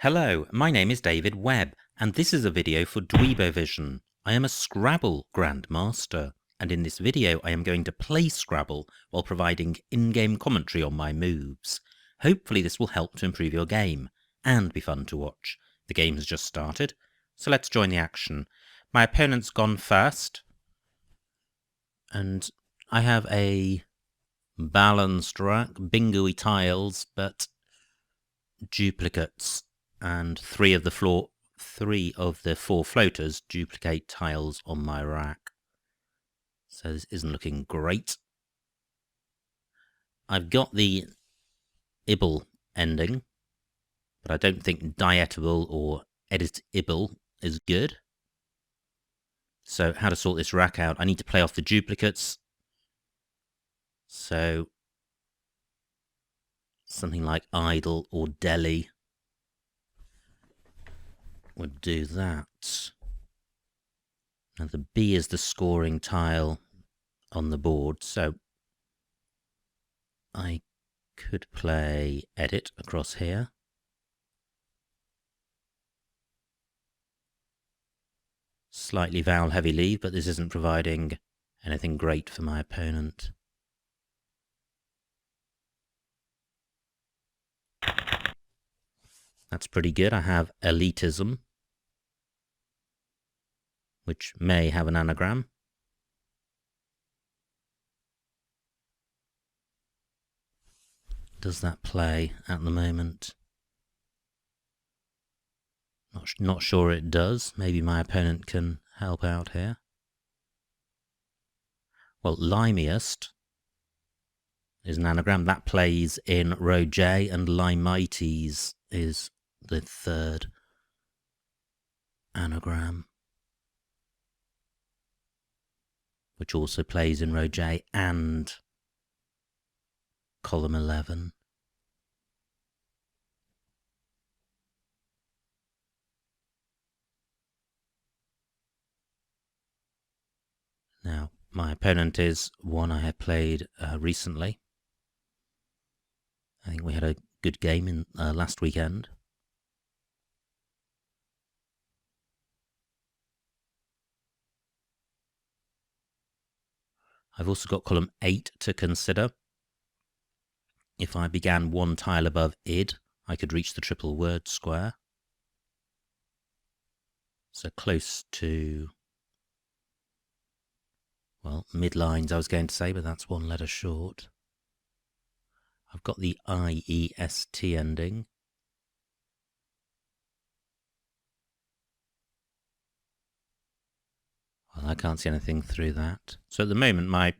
Hello, my name is David Webb, and this is a video for Dweebovision. I am a Scrabble grandmaster, and in this video I am going to play Scrabble while providing in-game commentary on my moves. Hopefully this will help to improve your game, and be fun to watch. The game has just started, so let's join the action. My opponent's gone first, and I have a balanced rack, bingo-y tiles, but duplicates. And three of the four floaters duplicate tiles on my rack. So this isn't looking great. I've got the ibble ending, but I don't think dietable or editable is good. So how to sort this rack out? I need to play off the duplicates. So something like idle or deli would do that. Now the B is the scoring tile on the board, so I could play edit across here. Slightly vowel heavy leave, but this isn't providing anything great for my opponent. That's pretty good. I have elitism, which may have an anagram. Does that play at the moment? Not sure it does. Maybe my opponent can help out here. Well, limiest is an anagram. That plays in row J, and limites is the third anagram, which also plays in row J and column 11. Now, my opponent is one I have played recently. I think we had a good game in last weekend. I've also got column 8 to consider. If I began one tile above id, I could reach the triple word square. So close to, well, midlines I was going to say, but that's one letter short. I've got the IEST ending. Well, I can't see anything through that. So at the moment my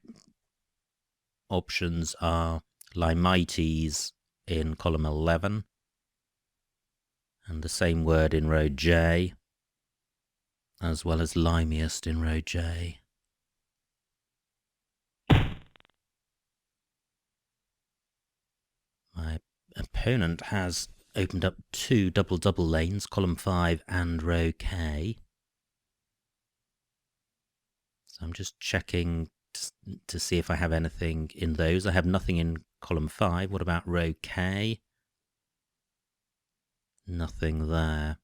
options are limites in column 11 and the same word in row J, as well as limiest in row J. My opponent has opened up two double lanes, column 5 and row K. So I'm just checking to see if I have anything in those. I have nothing in column 5. What about row K? Nothing there.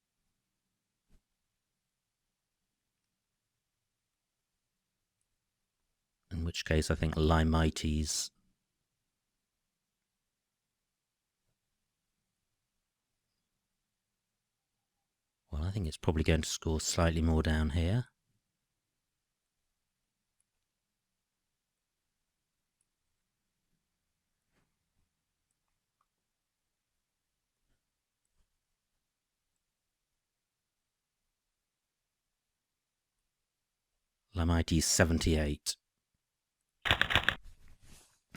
In which case I think limites. Well, I think it's probably going to score slightly more down here. Limites 78.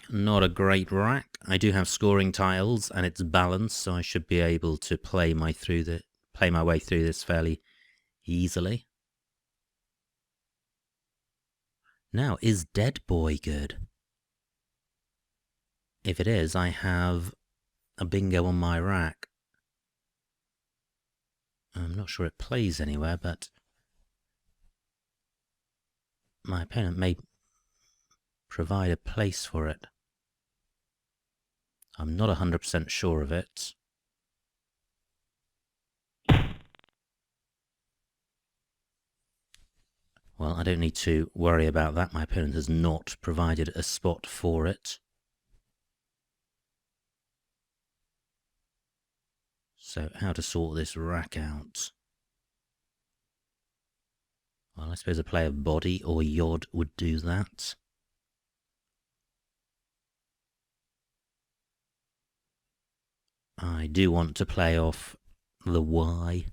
Not a great rack. I do have scoring tiles and it's balanced, so I should be able to play my way through this fairly easily. Now, is Dead Boy good? If it is, I have a bingo on my rack. I'm not sure it plays anywhere, but my opponent may provide a place for it. I'm not 100% sure of it. Well, I don't need to worry about that. My opponent has not provided a spot for it. So how to sort this rack out? Well, I suppose a play of body or yod would do that. I do want to play off the Y.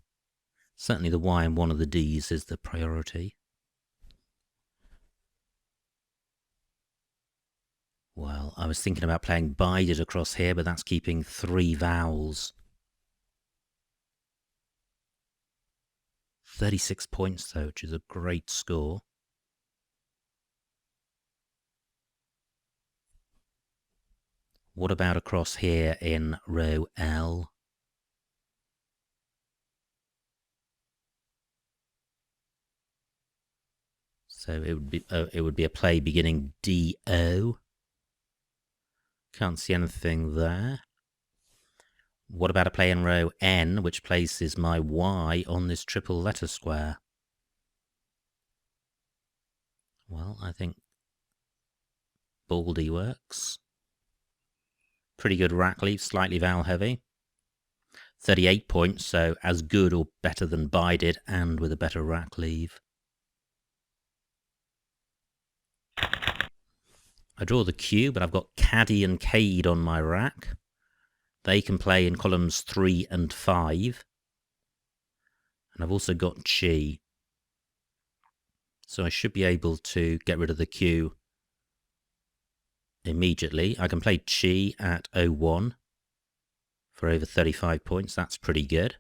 Certainly the Y and one of the Ds is the priority. Well, I was thinking about playing bided across here, but that's keeping 3 vowels. 36 points, though, which is a great score. What about across here in row L? So it would be a play beginning D-O. Can't see anything there. What about a play in row N, which places my Y on this triple letter square? Well, I think baldy works. Pretty good rack leaf, slightly vowel heavy. 38 points, so as good or better than bided and with a better rack leave. I draw the Q, but I've got caddy and cade on my rack. They can play in columns 3 and 5. And I've also got chi. So I should be able to get rid of the Q immediately. I can play chi at 01 for over 35 points. That's pretty good.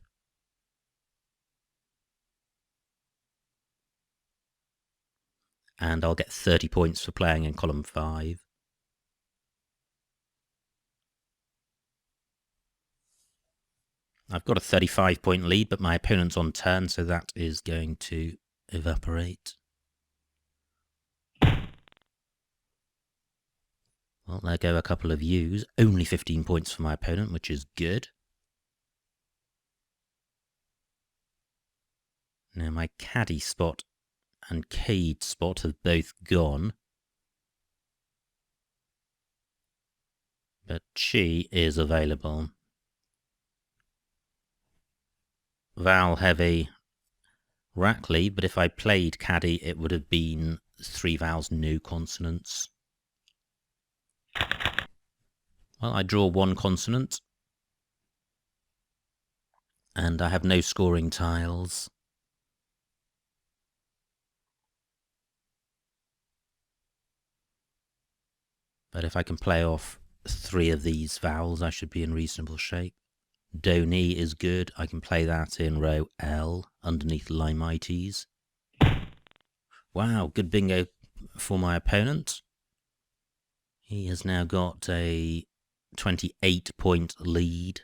And I'll get 30 points for playing in column 5. I've got a 35-point lead, but my opponent's on turn, so that is going to evaporate. Well, there go a couple of U's. Only 15 points for my opponent, which is good. Now my caddy spot and cade spot have both gone. But chi is available. Vowel heavy rack lead, but if I played caddy, it would have been 3 vowels, no consonants. Well, I draw 1 consonant. And I have no scoring tiles. But if I can play off 3 of these vowels, I should be in reasonable shape. Do-ni is good. I can play that in row L underneath Limites. Wow, good bingo for my opponent. He has now got a 28-point lead.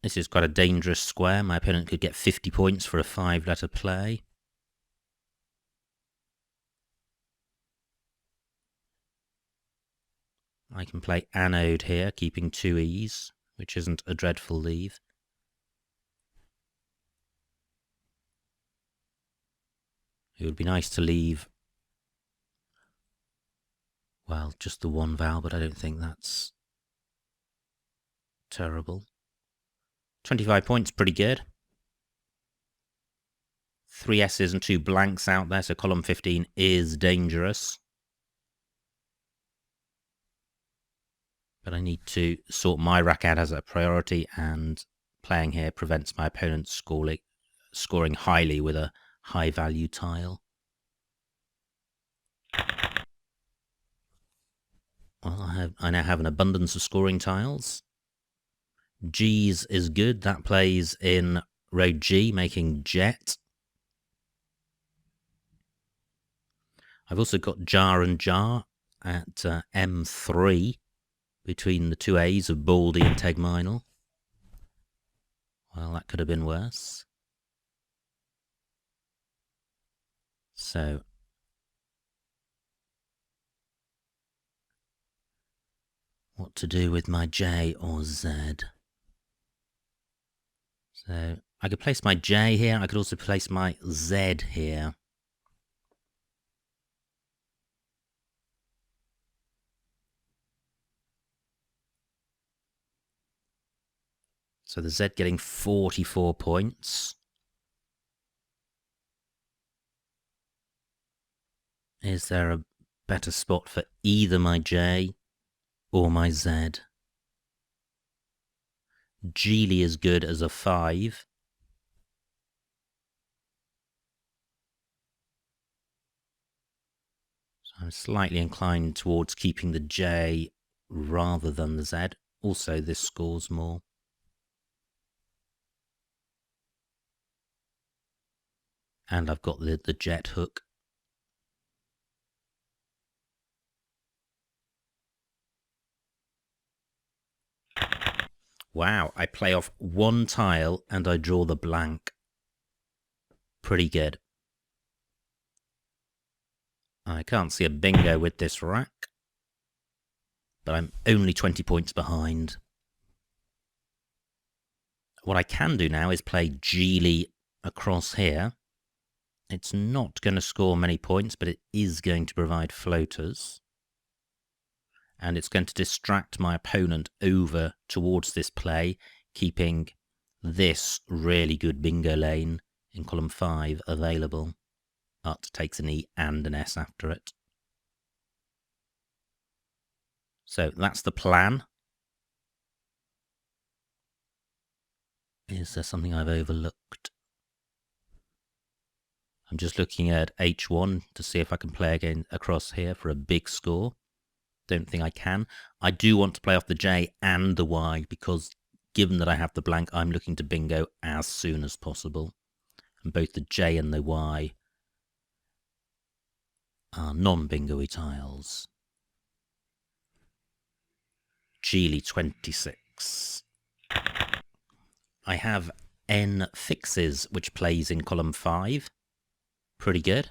This is quite a dangerous square. My opponent could get 50 points for a 5-letter play. I can play anode here, keeping 2 E's, which isn't a dreadful leave. It would be nice to leave, well, just the 1 vowel, but I don't think that's terrible. 25 points, pretty good. 3 S's and 2 blanks out there, so column 15 is dangerous. But I need to sort my rack out as a priority, and playing here prevents my opponent scoring highly with a high-value tile. Well, I now have an abundance of scoring tiles. G's is good. That plays in row G, making jet. I've also got jar and jar at M3 between the 2 A's of Baldy and Tegminal. Well, that could have been worse. So what to do with my J or Z? So I could place my J here. I could also place my Z here. So the Z getting 44 points. Is there a better spot for either my J or my Z? Geely is good as a 5. So I'm slightly inclined towards keeping the J rather than the Z. Also, this scores more. And I've got the jet hook. Wow, I play off one tile and I draw the blank. Pretty good. I can't see a bingo with this rack, but I'm only 20 points behind. What I can do now is play Geely across here. It's not going to score many points, but it is going to provide floaters. And it's going to distract my opponent over towards this play, keeping this really good bingo lane in column 5 available. Ut takes an E and an S after it. So that's the plan. Is there something I've overlooked? I'm just looking at H1 to see if I can play again across here for a big score. Don't think I can. I do want to play off the J and the Y because given that I have the blank, I'm looking to bingo as soon as possible. And both the J and the Y are non-bingo-y tiles. Geely 26. I have N fixes, which plays in column 5. Pretty good.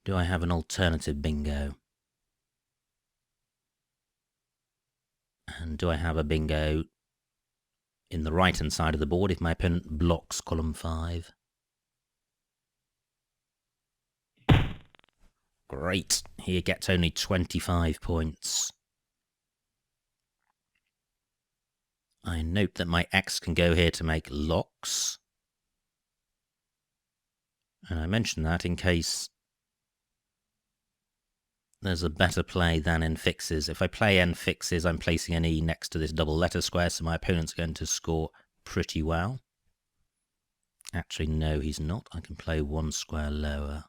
Do I have an alternative bingo? And do I have a bingo in the right-hand side of the board if my opponent blocks column 5? Great. He gets only 25 points. I note that my X can go here to make locks. And I mention that in case there's a better play than N fixes. If I play N fixes, I'm placing an E next to this double letter square, so my opponent's going to score pretty well. Actually, no, he's not. I can play one square lower.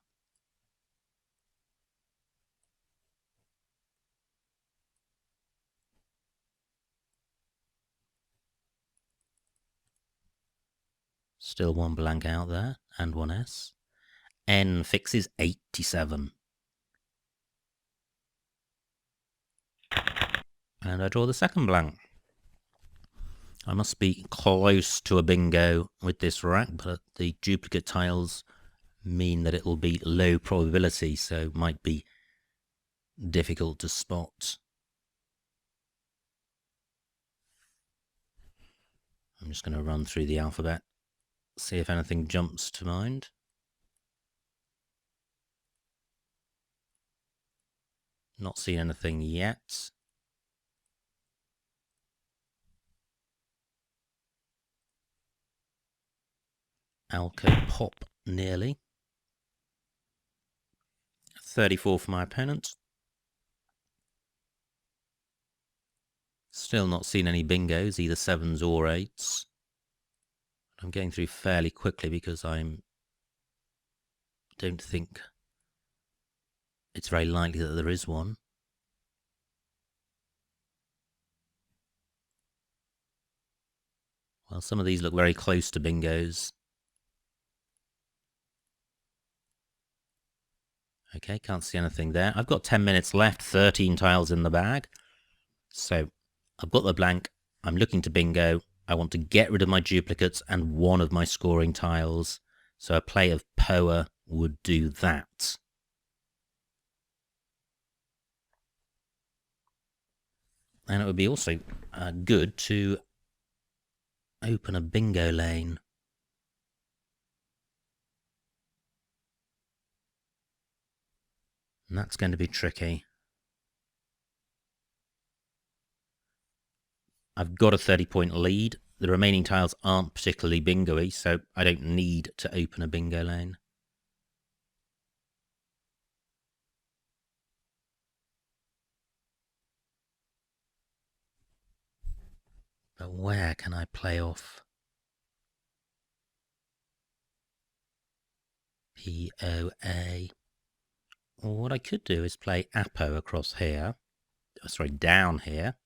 Still one blank out there, and one S. N fixes 87. And I draw the second blank. I must be close to a bingo with this rack, but the duplicate tiles mean that it will be low probability, so might be difficult to spot. I'm just going to run through the alphabet, see if anything jumps to mind. Not seen anything yet. Alco pop nearly. 34 for my opponent. Still not seen any bingos, either 7s or 8s. I'm going through fairly quickly because don't think it's very likely that there is one. Well, some of these look very close to bingos. Okay, can't see anything there. I've got 10 minutes left, 13 tiles in the bag. So I've got the blank. I'm looking to bingo. I want to get rid of my duplicates and one of my scoring tiles. So a play of Poa would do that. And it would be also good to open a bingo lane. And that's going to be tricky. I've got a 30-point lead. The remaining tiles aren't particularly bingo-y, so I don't need to open a bingo lane. But where can I play off POA? Well, what I could do is play Apo across here. Sorry, down here.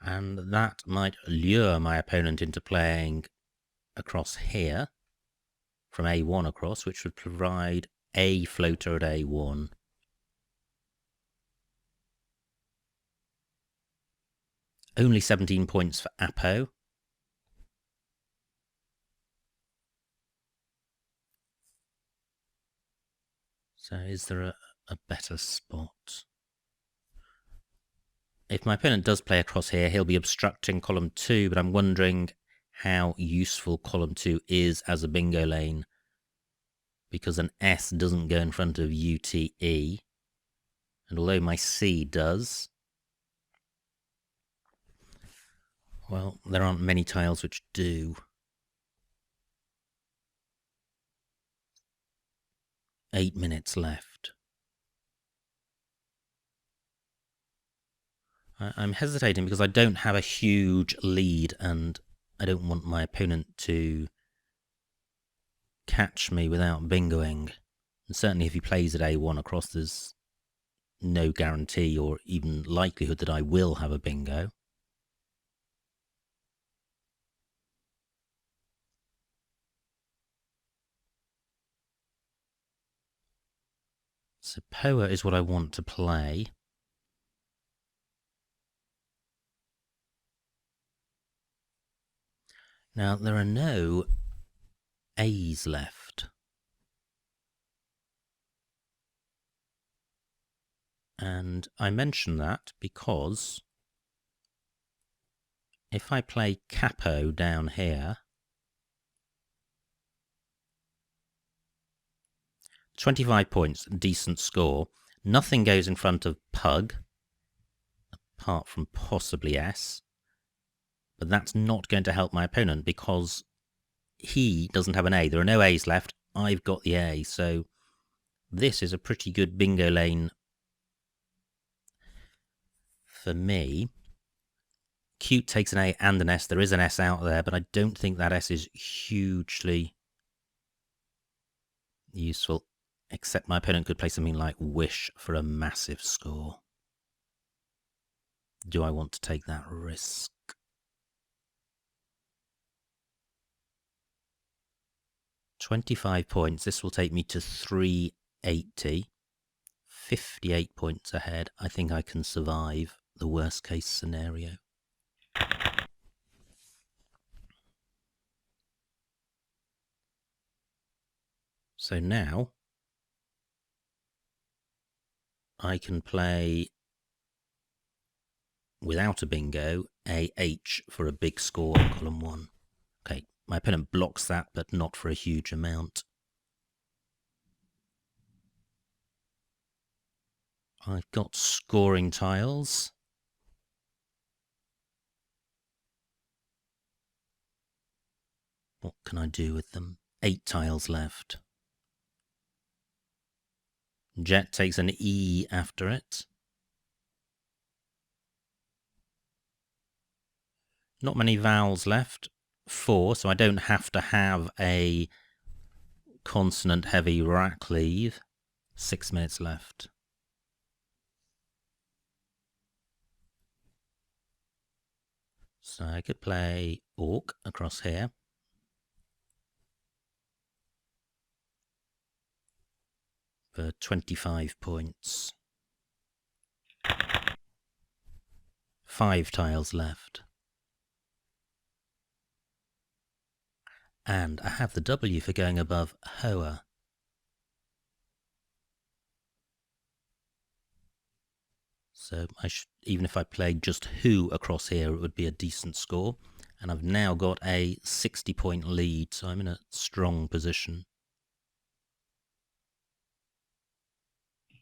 And that might lure my opponent into playing across here, from A1 across, which would provide a floater at A1. Only 17 points for Apo. So is there a better spot? If my opponent does play across here, he'll be obstructing column 2, but I'm wondering how useful column 2 is as a bingo lane, because an S doesn't go in front of UTE, and although my C does, well, there aren't many tiles which do. 8 minutes left. I'm hesitating because I don't have a huge lead and I don't want my opponent to catch me without bingoing. And certainly if he plays at A1 across, there's no guarantee or even likelihood that I will have a bingo. So Poa is what I want to play. Now, there are no A's left. And I mention that because if I play Capo down here, 25 points, decent score. Nothing goes in front of Pug, apart from possibly S. But that's not going to help my opponent because he doesn't have an A. There are no A's left. I've got the A. So this is a pretty good bingo lane for me. Cute takes an A and an S. There is an S out there, but I don't think that S is hugely useful. Except my opponent could play something like Wish for a massive score. Do I want to take that risk? $25 points. This will take me to 380. 58 points ahead. I think I can survive the worst case scenario. So now I can play without a bingo AH for a big score on column 1. Okay, my opponent blocks that, but not for a huge amount. I've got scoring tiles. What can I do with them? 8 tiles left. Jet takes an E after it. Not many vowels left. 4, so I don't have to have a consonant-heavy rack leave. 6 minutes left. So I could play Orc across here. For 25 points. 5 tiles left. And I have the W for going above Hoa. So even if I played just who across here, it would be a decent score. And I've now got a 60-point lead, so I'm in a strong position.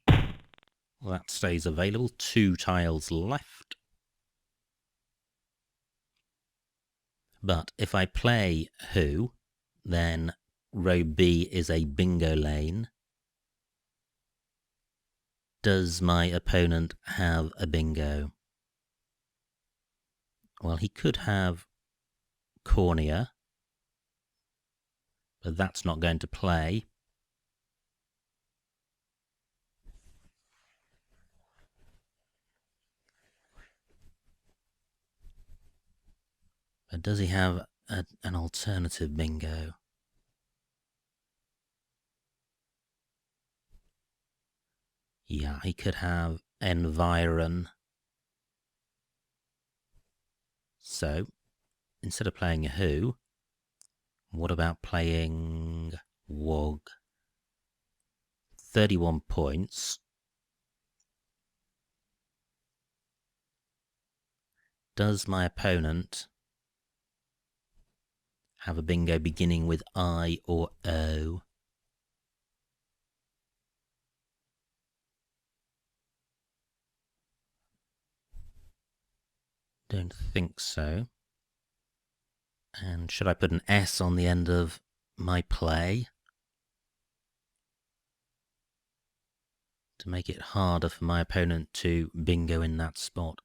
Well, that stays available. 2 tiles left. But if I play who, then row B is a bingo lane. Does my opponent have a bingo? Well, he could have cornea, but that's not going to play. But does he have an alternative bingo? Yeah, he could have environ. So, instead of playing a who, what about playing WOG? 31 points. Does my opponent have a bingo beginning with I or O? Don't think so. And should I put an S on the end of my play to make it harder for my opponent to bingo in that spot?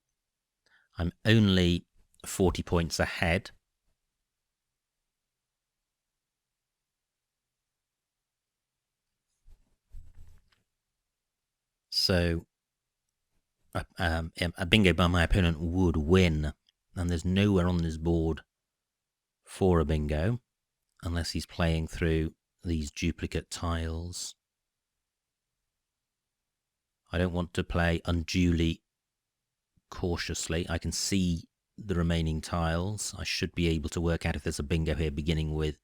I'm only 40 points ahead. So a bingo by my opponent would win, and there's nowhere on this board for a bingo unless he's playing through these duplicate tiles. I don't want to play unduly cautiously. I can see the remaining tiles. I should be able to work out if there's a bingo here beginning with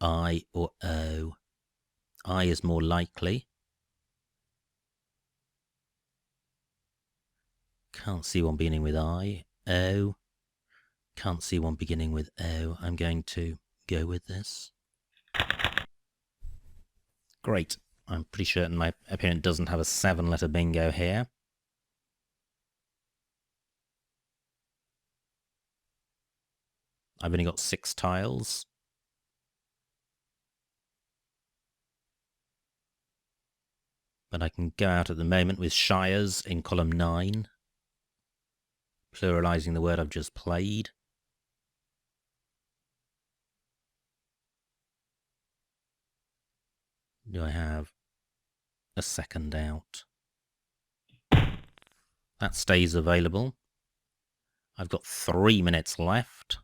I or O. I is more likely. Can't see one beginning with I. O. Can't see one beginning with O. I'm going to go with this. Great. I'm pretty certain my opponent doesn't have a 7-letter bingo here. I've only got 6 tiles. But I can go out at the moment with shires in column 9, pluralizing the word I've just played. Do I have a second out? That stays available. I've got 3 minutes left.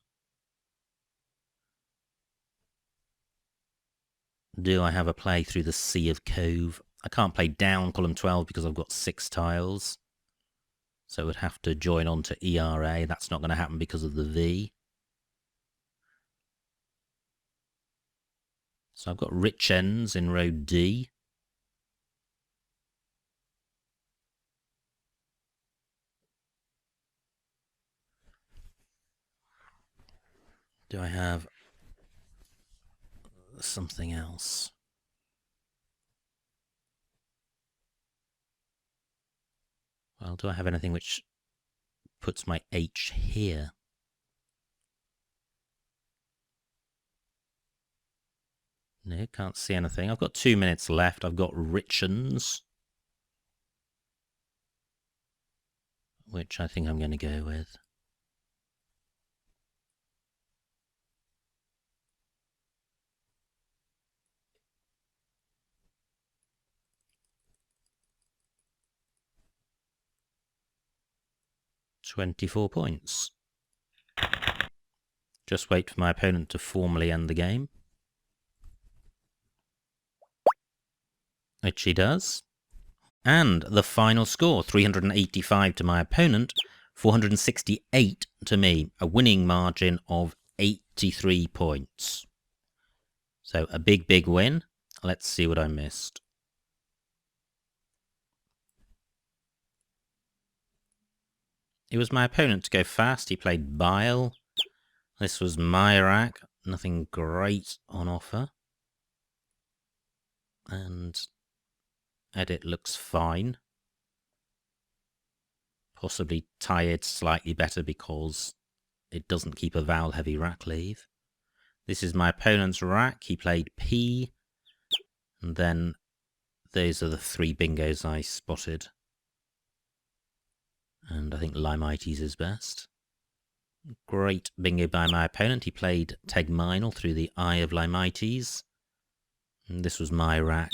Do I have a play through the Sea of Cove? I can't play down column 12 because I've got 6 tiles. So it would have to join on to ERA. That's not going to happen because of the V. So I've got rich ends in row D. Do I have something else? Well, do I have anything which puts my H here? No, can't see anything. I've got 2 minutes left. I've got Richens, which I think I'm going to go with. £24 points. Just wait for my opponent to formally end the game. Which he does. And the final score, 385 to my opponent, 468 to me. A winning margin of 83 points. So a big, big win. Let's see what I missed. It was my opponent to go fast. He played Bile. This was my rack. Nothing great on offer. And edit looks fine. Possibly tired slightly better because it doesn't keep a vowel-heavy rack leave. This is my opponent's rack. He played P. And then those are the 3 bingos I spotted. And I think Limeites is best. Great bingo by my opponent. He played Tegminal through the Eye of Limeites. And this was my rack.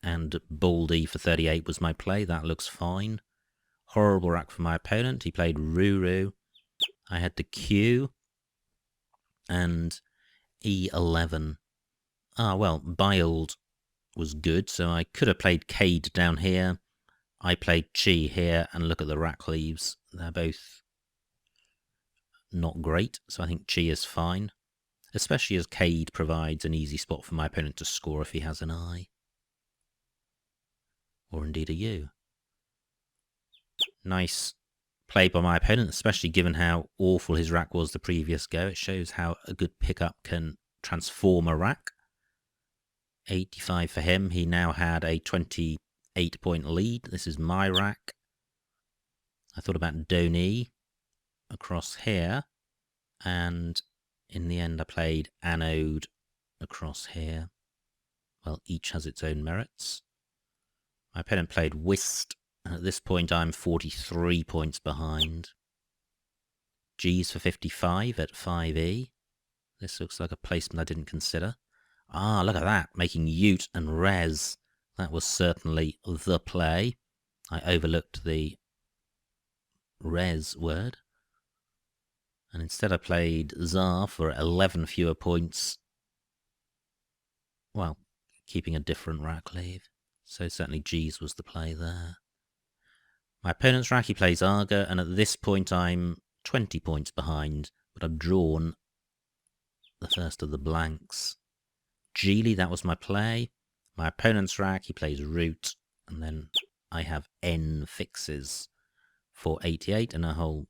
And Baldy for 38 was my play. That looks fine. Horrible rack for my opponent. He played Ruru. I had the Q. And E11. Ah, well, Biled was good, so I could have played Cade down here. I played Chi here, and look at the rack leaves. They're both not great, so I think Chi is fine. Especially as Cade provides an easy spot for my opponent to score if he has an I. Or indeed a U. Nice play by my opponent, especially given how awful his rack was the previous go. It shows how a good pickup can transform a rack. 85 for him. He now had a 28-point lead. This is my rack. I thought about Doni across here, and in the end I played Anode across here. Well, each has its own merits. My opponent played Whist, and at this point I'm 43 points behind. G's for 55 at 5E. This looks like a placement I didn't consider. Ah, look at that, making Ute and Res. That was certainly the play. I overlooked the Res word. And instead I played Tsar for 11 fewer points. Well, keeping a different rack leave. So certainly G's was the play there. My opponent's rack, he plays Arga, and at this point I'm 20 points behind, but I've drawn the first of the blanks. Geely, that was my play. My opponent's rack, he plays Root, and then I have N fixes for 88 and a whole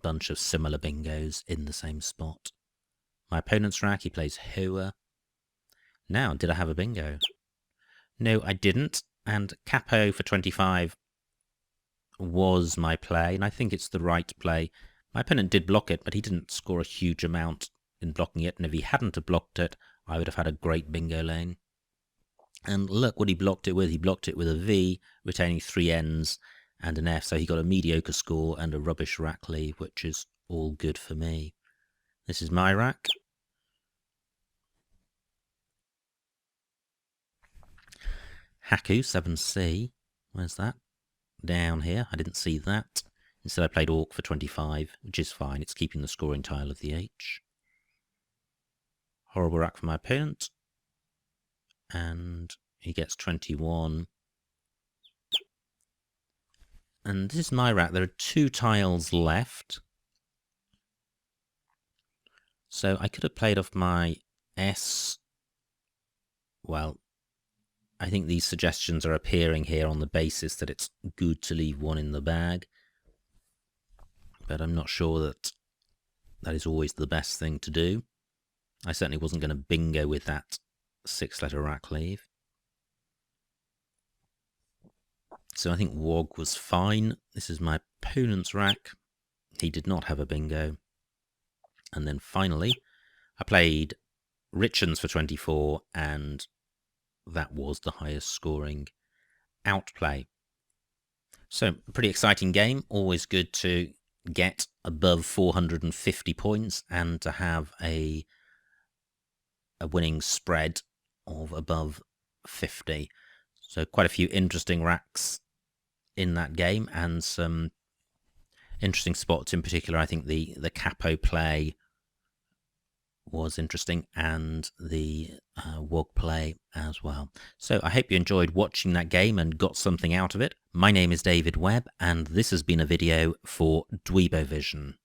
bunch of similar bingos in the same spot. My opponent's rack, he plays Hoa. Now, did I have a bingo? No, I didn't, and Capo for 25 was my play, and I think it's the right play. My opponent did block it, but he didn't score a huge amount in blocking it, and if he hadn't have blocked it, I would have had a great bingo lane. And look what he blocked it with. He blocked it with a V, retaining 3 N's and an F, so he got a mediocre score and a rubbish rack leave, which is all good for me. This is my rack. Haku 7C. Where's that? Down here. I didn't see that. Instead I played Orc for 25, which is fine. It's keeping the scoring tile of the H. Horrible rack for my opponent. And he gets 21. And this is my rack. There are 2 tiles left. So I could have played off my S. Well, I think these suggestions are appearing here on the basis that it's good to leave 1 in the bag. But I'm not sure that that is always the best thing to do. I certainly wasn't going to bingo with that 6-letter rack leave. So I think Wog was fine. This is my opponent's rack. He did not have a bingo. And then finally, I played Richens for 24, and that was the highest scoring outplay. So, a pretty exciting game. Always good to get above 450 points and to have a winning spread of above 50. So quite a few interesting racks in that game, and some interesting spots in particular. I think the Capo play was interesting, and the Wog play as well. So I hope you enjoyed watching that game and got something out of it. My name is David Webb, and this has been a video for Dweebovision.